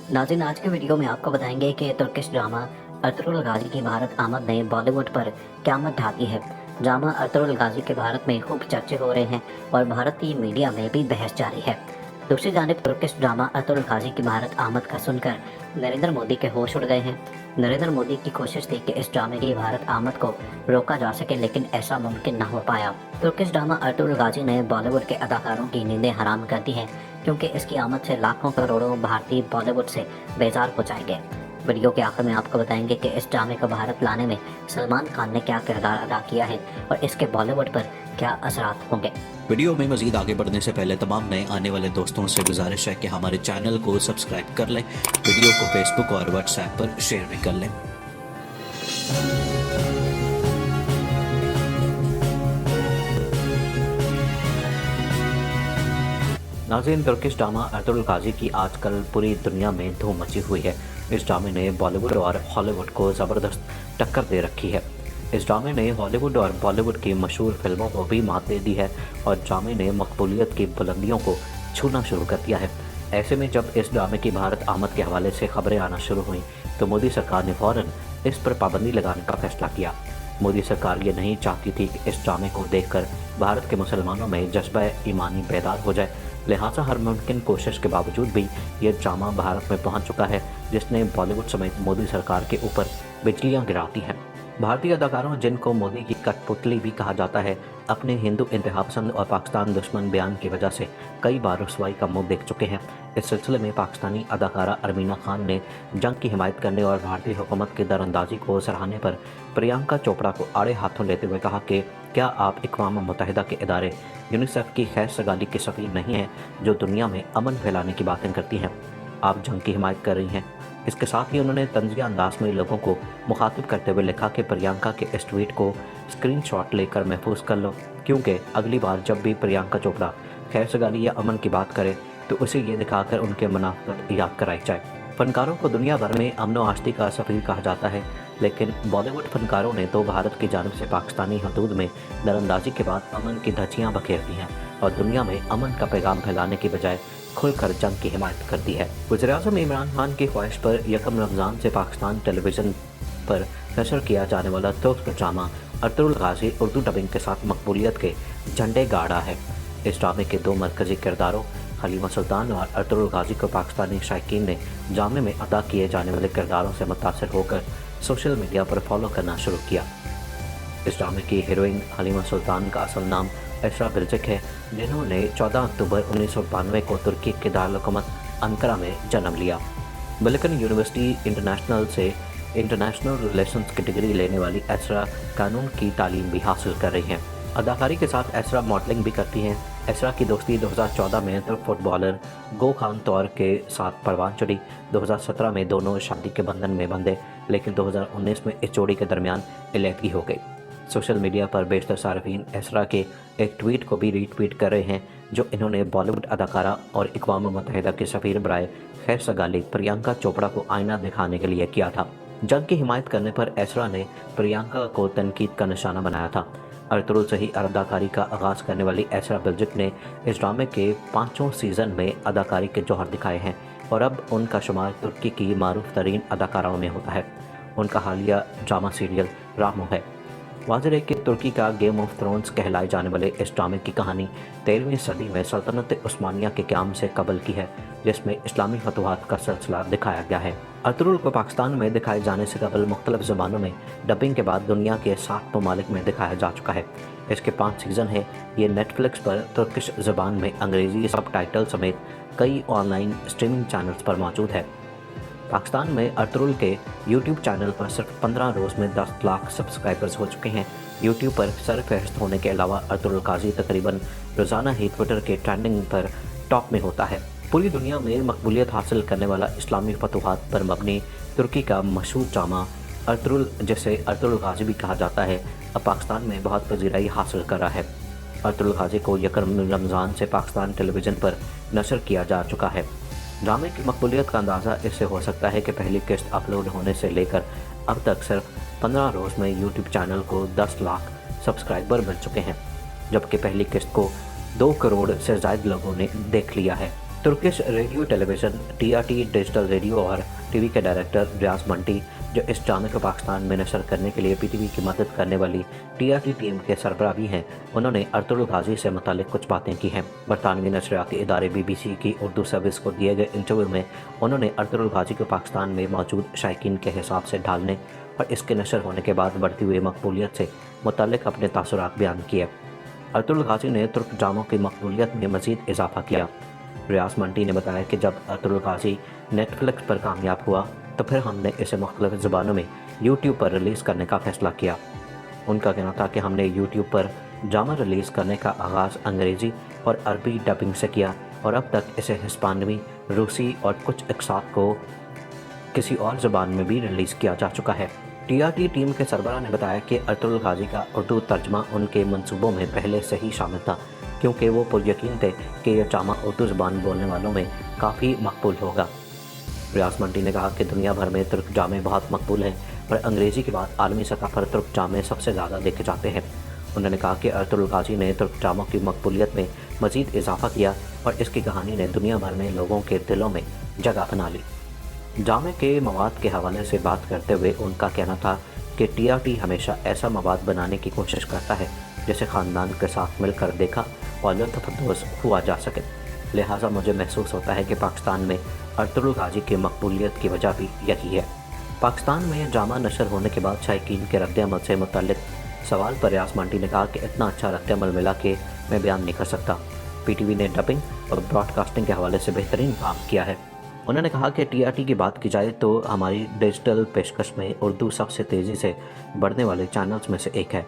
नाज़रीन, आज के वीडियो में आपको बताएंगे कि तुर्किश ड्रामा अर्तुगरुल गाजी की भारत आमद ने बॉलीवुड पर क़यामत ढा दी है। ड्रामा अर्तुगरुल गाजी के भारत में खूब चर्चे हो रहे हैं और भारतीय मीडिया में भी बहस जारी है। दूसरी जानिब तुर्किश ड्रामा अर्तुगरुल गाजी की भारत आमद का सुनकर नरेंद्र मोदी के होश उड़ गए हैं। नरेंद्र मोदी की कोशिश थी कि इस ड्रामे की भारत आमद को रोका जा सके, लेकिन ऐसा मुमकिन न हो पाया। तुर्किश ड्रामा अर्तुगरुल गाजी ने बॉलीवुड के अदाकारों की नींदें हराम कर दी हैं, क्योंकि इसकी आमद से लाखों करोड़ों भारतीय बॉलीवुड से बेजार हो जाएंगे। वीडियो के आखिर में आपको बताएंगे कि इस ड्रामे को भारत लाने में सलमान खान ने क्या किरदार अदा किया है और इसके बॉलीवुड पर क्या असरात होंगे। वीडियो में मजीद आगे बढ़ने से पहले तमाम नए आने वाले दोस्तों से गुजारिश है कि हमारे चैनल को सब्सक्राइब कर लें, वीडियो को फेसबुक और व्हाट्सएप पर शेयर भी कर लें। नाज़रीन, तुर्किश ड्रामा अर्तुगरुल गाजी की आजकल पूरी दुनिया में धूम मची हुई है। इस ड्रामे ने बॉलीवुड और हॉलीवुड को ज़बरदस्त टक्कर दे रखी है। इस ड्रामे ने हॉलीवुड और बॉलीवुड की मशहूर फिल्मों को भी मात दे दी है और ड्रामे ने मकबूलियत की बुलंदियों को छूना शुरू कर दिया है। ऐसे में जब इस ड्रामे की भारत आमद के हवाले से खबरें आना शुरू हुई तो मोदी सरकार ने फ़ौरन इस पर पाबंदी लगाने का फैसला किया। मोदी सरकार ये नहीं चाहती थी कि इस ड्रामे को देखकर भारत के मुसलमानों में जज्बा ईमानी बेदार हो जाए, लिहाजा हर मुमकिन कोशिश के बावजूद भी ये ड्रामा भारत में पहुंच चुका है, जिसने बॉलीवुड समेत मोदी सरकार के ऊपर बिजलियां गिराती हैं। भारतीय अदाकारों, जिनको मोदी की कठपुतली भी कहा जाता है, अपने हिंदू इंतहा पसंद और पाकिस्तान दुश्मन बयान की वजह से कई बार रुसवाई का मुंह देख चुके हैं। इस सिलसिले में पाकिस्तानी अदाकारा अरमीना खान ने जंग की हिमायत करने और भारतीय हुकूमत की दरअंदाजी को सराहने पर प्रियंका चोपड़ा को आड़े हाथों लेते हुए कहा कि क्या आप अक़वाम मुत्तहिदा के इदारे यूनिसेफ की खैर सगाली की सफ़ीर नहीं हैं, जो दुनिया में अमन फैलाने की बातें करती हैं? आप जंग की हिमायत कर रही हैं। इसके साथ ही उन्होंने तंज़िया अंदाज में लोगों को मुखातिब करते हुए लिखा कि प्रियंका के इस ट्वीट को स्क्रीनशॉट लेकर महफूज कर लो, क्योंकि अगली बार जब भी प्रियंका चोपड़ा खैर सगाली या अमन की बात करे तो उसे ये दिखाकर उनके मुनाफत याद कराई जाए। फनकारों को दुनिया भर में अमन व आश्ती का सफ़ीर कहा जाता है, लेकिन बॉलीवुड फनकारों ने तो भारत की जानिब से पाकिस्तानी हदूद में दरअंदाजी के बाद अमन की धज्जियाँ बखेर दी हैं और दुनिया में अमन का पैगाम फैलाने की बजाय खुलकर जंग की हिमायत कर दी है। वज़ीर-ए-आज़म इमरान खान की ख्वाहिश पर यकम रमज़ान से पाकिस्तान टेलीविज़न पर नशर किया जाने वाला तुर्क ड्रामा अर्तुगरुल गाजी उर्दू डबिंग के साथ मकबूलियत के झंडे गाड़ा है। इस ड्रामे के दो मरकज़ी किरदारों हलीमा सुल्तान और अर्तुगरुल गाजी को पाकिस्तानी शायकीन ने ड्रामे में अदा किए जाने वाले किरदारों से मुतासिर होकर सोशल मीडिया पर फॉलो करना शुरू किया। इस ड्रामे की हीरोइन हलीमा सुल्तान का असल नाम एसरा बिल्जिक है, जिन्होंने 14 अक्टूबर 1992 को तुर्की के दारुल-हुकूमत अंकारा में जन्म लिया। बिल्कन यूनिवर्सिटी इंटरनेशनल से इंटरनेशनल रिलेशंस की डिग्री लेने वाली एसरा कानून की तालीम भी हासिल कर रही हैं। अदाकारी के साथ एसरा मॉडलिंग भी करती हैं। एसरा की दोस्ती 2014 में तुर्क फुटबॉलर गोखान तौर के साथ परवान चढ़ी। 2017 में दोनों शादी के बंधन में बंधे, लेकिन 2019 में इस जोड़ी के दरमियान इलेहदगी हो गई। सोशल मीडिया पर बेशतर सार्फिन एसरा के एक ट्वीट को भी रीट्वीट कर रहे हैं, जो इन्होंने बॉलीवुड अदाकारा और अक़वाम मुत्तहिदा के सफ़ीर बराए खैर सगाली प्रियंका चोपड़ा को आईना दिखाने के लिए किया था। जंग की हिमायत करने पर एसरा ने प्रियंका को तनकीद का निशाना बनाया था। अर्तुगरुल से ही अदाकारी का आगाज़ करने वाली एसरा बिल्जिक ने इस ड्रामे के 5 सीज़न में अदाकारी के जौहर दिखाए हैं और अब उनका शुमार तुर्की की मारूफ तरीन अदाकाराओं में होता है। उनका हालिया ड्रामा सीरियल रामो है। वाज़ेह है कि तुर्की का गेम ऑफ थ्रोन्स कहलाए जाने वाले इस ड्रामे की कहानी 13वीं सदी में सल्तनत उस्मानिया के क़याम से कबल की है, जिसमें इस्लामी फतवाहत का सिलसिला दिखाया गया है। अर्तुगरुल को पाकिस्तान में दिखाए जाने से कबल मुख्तलिफ ज़बानों में डबिंग के बाद दुनिया के 7 ममालिक में दिखाया जा चुका है। इसके 5 सीज़न हैं। ये नेटफ्लिक्स पर तुर्किश ज़बान में अंग्रेज़ी सब टाइटल समेत कई ऑनलाइन स्ट्रीमिंग चैनल्स पर मौजूद है। पाकिस्तान में अर्तुगरुल के यूट्यूब चैनल पर सिर्फ 15 रोज़ में 10 लाख सब्सक्राइबर्स हो चुके हैं। यूट्यूब पर सरफहरिस्त होने के अलावा अर्तुगरुल गाजी तकरीबन रोज़ाना ही ट्विटर के ट्रेंडिंग पर टॉप में होता है। पूरी दुनिया में मकबूलियत हासिल करने वाला इस्लामी फतवाहत पर मबनी तुर्की का मशहूर ड्रामा अर्तुगरुल, जिसे अर्तुगरुल गाजी भी कहा जाता है, अब पाकिस्तान में बहुत पजीराई हासिल कर रहा है। अर्तुगरुल गाजी को यकम रमज़ान से पाकिस्तान टेलीविज़न पर नशर किया जा चुका है। ड्रामे की मकबूलियत का अंदाज़ा इससे हो सकता है कि पहली किस्त अपलोड होने से लेकर अब तक सिर्फ 15 रोज़ में यूट्यूब चैनल को 10 लाख सब्सक्राइबर मिल चुके हैं, जबकि पहली किस्त को 2 करोड़ से ज़ायद लोगों ने देख लिया है। Turkish radio television TRT digital radio और टीवी के डायरेक्टर रियाज मंटी, जो इस ड्रामे को पाकिस्तान में नशर करने के लिए पीटीवी की मदद करने वाली टीआरटी टीम के सरबराह भी हैं, उन्होंने अर्तुगरुल गाजी से मुतालिक कुछ बातें की हैं। बरतानवी नशरियाती इदारे बीबीसी की उर्दू सर्विस को दिए गए इंटरव्यू में उन्होंने अर्तुगरुल गाजी को पाकिस्तान में मौजूद शायकीन के हिसाब से ढालने और इसके नशर होने के बाद बढ़ती हुई मकबूलियत से मुतालिक अपने तासुरात बयान किए। अर्तुगरुल गाजी ने तुर्क ड्रामों की मकबूलियत में मज़ीद इजाफा किया। रियाज मंटी ने बताया कि जब अर्तुगरुल गाजी नेटफ्लिक्स पर कामयाब हुआ तो फिर हमने इसे मुख्तलिफ ज़ुबानों में यूट्यूब पर रिलीज़ करने का फ़ैसला किया। उनका कहना था कि हमने यूट्यूब पर ड्रामा रिलीज़ करने का आगाज़ अंग्रेज़ी और अरबी डबिंग से किया और अब तक इसे हिस्पानवी, रूसी और कुछ अक़सात को किसी और ज़ुबान में भी रिलीज़ किया जा चुका है। टीआरटी टीम के सरबराह ने बताया कि अर्तुगरुल गाजी का उर्दू तर्जमा उनके मंसूबों में पहले से ही शामिल था, क्योंकि वो पुरयकीन थे कि यह ड्रामा उर्दू ज़बान बोलने वालों में काफ़ी मकबूल होगा। रियाज मंटी ने कहा कि दुनिया भर में तुर्क ड्रामे बहुत मकबूल हैं, पर अंग्रेज़ी के बाद आलमी सतह पर तुर्क ड्रामे सबसे ज़्यादा देखे जाते हैं। उन्होंने कहा कि अर्तुगरुल गाजी ने तुर्क ड्रामों की मकबूलियत में मज़ीद इजाफा किया और इसकी कहानी ने दुनिया भर में लोगों के दिलों में जगह बना ली। ड्रामे के मवाद के हवाले से बात करते हुए उनका कहना था कि टीआरटी हमेशा ऐसा मवाद बनाने की कोशिश करता है जिसे ख़ानदान के साथ मिलकर देखा और लुत्फ़अंदोज़ हुआ जा सके। लिहाजा मुझे महसूस होता है कि पाकिस्तान में अर्तुगरुल गाजी की मकबूलियत की वजह भी यही है। पाकिस्तान में ड्रामा नशर होने के बाद शायकीन के रद्द-ए-अमल से मुतल्लिक सवाल पर रियाज मंटी ने कहा कि इतना अच्छा रद्द-ए-अमल मिला कि मैं बयान नहीं कर सकता। पीटीवी ने डबिंग और ब्रॉडकास्टिंग के हवाले से बेहतरीन काम किया है। उन्होंने कहा कि टीआरटी की बात की जाए तो हमारी डिजिटल पेशकश में उर्दू सबसे तेज़ी से बढ़ने वाले चैनल्स में से एक है।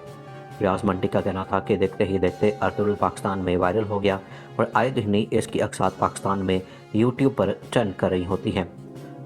रियाज मंटी का कहना था कि देखते ही देखते अर्तुगरुल पाकिस्तान में वायरल हो गया और आए दिन ही इसकी अक़सात पाकिस्तान में यूट्यूब पर ट्रेंड कर रही होती हैं।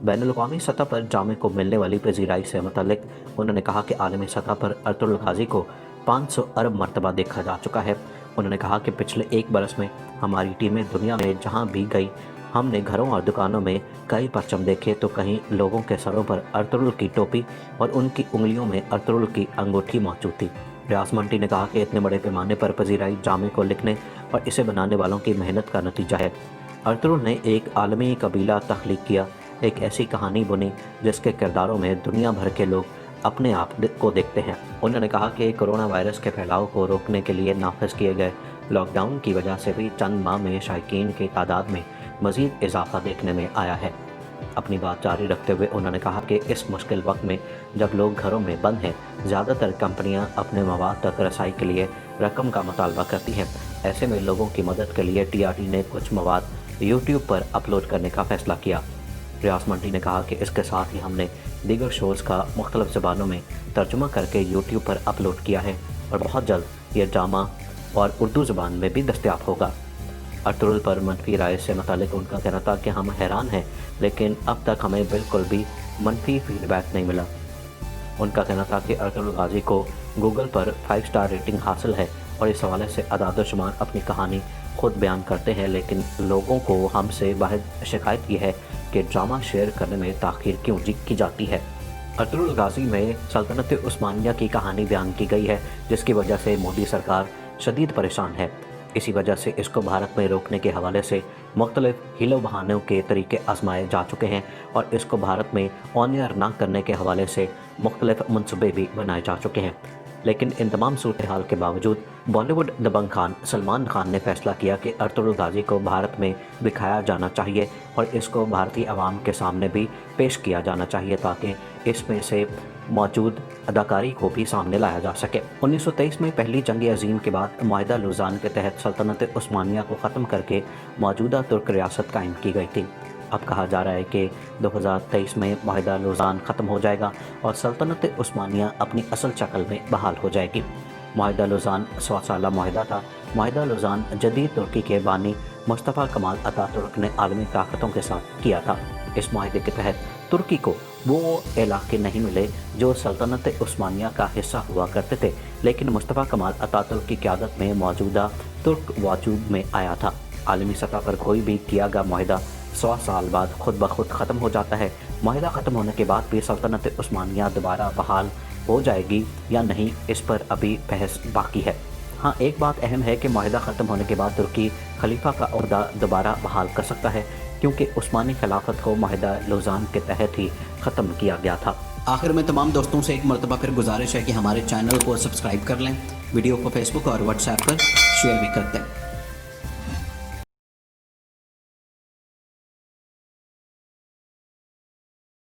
बैनुल-अक़वामी सतह पर ड्रामे को मिलने वाली पज़ीराई से मुतल्लिक उन्होंने कहा कि आलमी सतह पर अर्तुगरुल गाजी को 500 अरब मरतबा देखा जा चुका है। उन्होंने कहा कि पिछले एक बरस में हमारी टीमें दुनिया में जहाँ भी गई, हमने घरों और दुकानों में कई परचम देखे तो कहीं लोगों के सरों पर अर्तुगरुल की टोपी और उनकी उंगलियों में अर्तुगरुल की अंगूठी मौजूद थी। रियाज मंटी ने कहा कि इतने बड़े पैमाने पर पज़ीराई ड्रामे को लिखने और इसे बनाने वालों की मेहनत का नतीजा है। अर्तुगरुल ने एक आलमी कबीला तख्लीक किया, एक ऐसी कहानी बुनी जिसके किरदारों में दुनिया भर के लोग अपने आप को देखते हैं। उन्होंने कहा कि कोरोना वायरस के फैलाव को रोकने के लिए नाफिज किए गए लॉकडाउन की वजह से भी चंद माह में शायकीन की तादाद में मज़ीद इजाफा देखने में आया है। अपनी बात जारी रखते हुए उन्होंने कहा कि इस मुश्किल वक्त में जब लोग घरों में बंद हैं, ज़्यादातर कंपनियां अपने मवाद तक रसाई के लिए रकम का मुतालबा करती हैं। ऐसे में लोगों की मदद के लिए टीआरटी ने कुछ मवाद यूट्यूब पर अपलोड करने का फ़ैसला किया। रियाज मंटी ने कहा कि इसके साथ ही हमने दीगर शोज़ का मुख्तलिफ ज़बानों में तर्जुमा करके यूट्यूब पर अपलोड किया है और बहुत जल्द ये ड्रामा और उर्दू ज़बान में भी दस्तयाब होगा। अर्तुगरुल पर मनफी राय से मुतालिक उनका कहना था कि हम हैरान हैं, लेकिन अब तक हमें बिल्कुल भी मनफी फीडबैक नहीं मिला। उनका कहना था कि अर्तुगरुल गाजी को गूगल पर 5 स्टार रेटिंग हासिल है और इस हवाले से अदाद-ओ-शुमार अपनी कहानी खुद बयान करते हैं, लेकिन लोगों को हमसे वाहिद शिकायत ये है कि ड्रामा शेयर करने में ताख़ीर क्यों की जाती है। अर्तुगरुल गाजी में सल्तनत उस्मानिया की कहानी बयान की गई है, जिसकी वजह से मोदी सरकार शदीद परेशान है। इसी वजह से इसको भारत में रोकने के हवाले से मुख्तलिफ हीलो बहानों के तरीके आजमाए जा चुके हैं और इसको भारत में ऑन एयर ना करने के हवाले से मुख्तलिफ मनसूबे भी बनाए जा चुके हैं। लेकिन इन तमाम सूरत हाल के बावजूद बॉलीवुड दबंग खान सलमान खान ने फैसला किया कि अर्तुगरुल गाजी को भारत में दिखाया जाना चाहिए और इसको भारतीय आवाम के सामने भी पेश किया जाना चाहिए ताकि इसमें से मौजूद अदाकारी को भी सामने लाया जा सके। 1923 में पहली जंग अजीम के बाद माहिदा लुज़ान के तहत सल्तनत उस्मानिया को ख़त्म करके मौजूदा तुर्क रियासत कायम की गई थी। अब कहा जा रहा है कि 2023 में माहिदा लुज़ान ख़त्म हो जाएगा और सल्तनत उस्मानिया अपनी असल शक्ल में बहाल हो जाएगी। माहिदा लुज़ान 100 साला माहिदा था। माहिदा लुज़ान जदीद तुर्की के बानी मुस्तफ़ा कमाल अतातुर्क ने आलमी ताकतों के साथ किया था। इस माहिदे के तहत तुर्की को वो इलाके नहीं मिले जो सल्तनत उस्मानिया का हिस्सा हुआ करते थे, लेकिन मुस्तफ़ा कमाल अतातुर्क की क़यादत में मौजूदा तुर्क वजूद में आया था। आलमी सतह पर कोई भी किया गया माहिदा 100 साल बाद खुद ब खुद ख़त्म हो जाता है। माहिदा ख़त्म होने के बाद भी सल्तनत उस्मानिया दोबारा बहाल हो जाएगी या नहीं, इस पर अभी बहस बाकी है। हाँ, एक बात अहम है कि माहिदा ख़त्म होने के बाद तुर्की खलीफा का ओहदा दोबारा बहाल कर सकता है, क्योंकि उस्मानी खिलाफत को माहिदा लौज़ान के तहत ही ख़त्म किया गया था। आखिर में तमाम दोस्तों से एक मरतबा फिर गुजारिश है कि हमारे चैनल को सब्सक्राइब कर लें, वीडियो को फेसबुक और व्हाट्सएप पर शेयर भी करते हैं।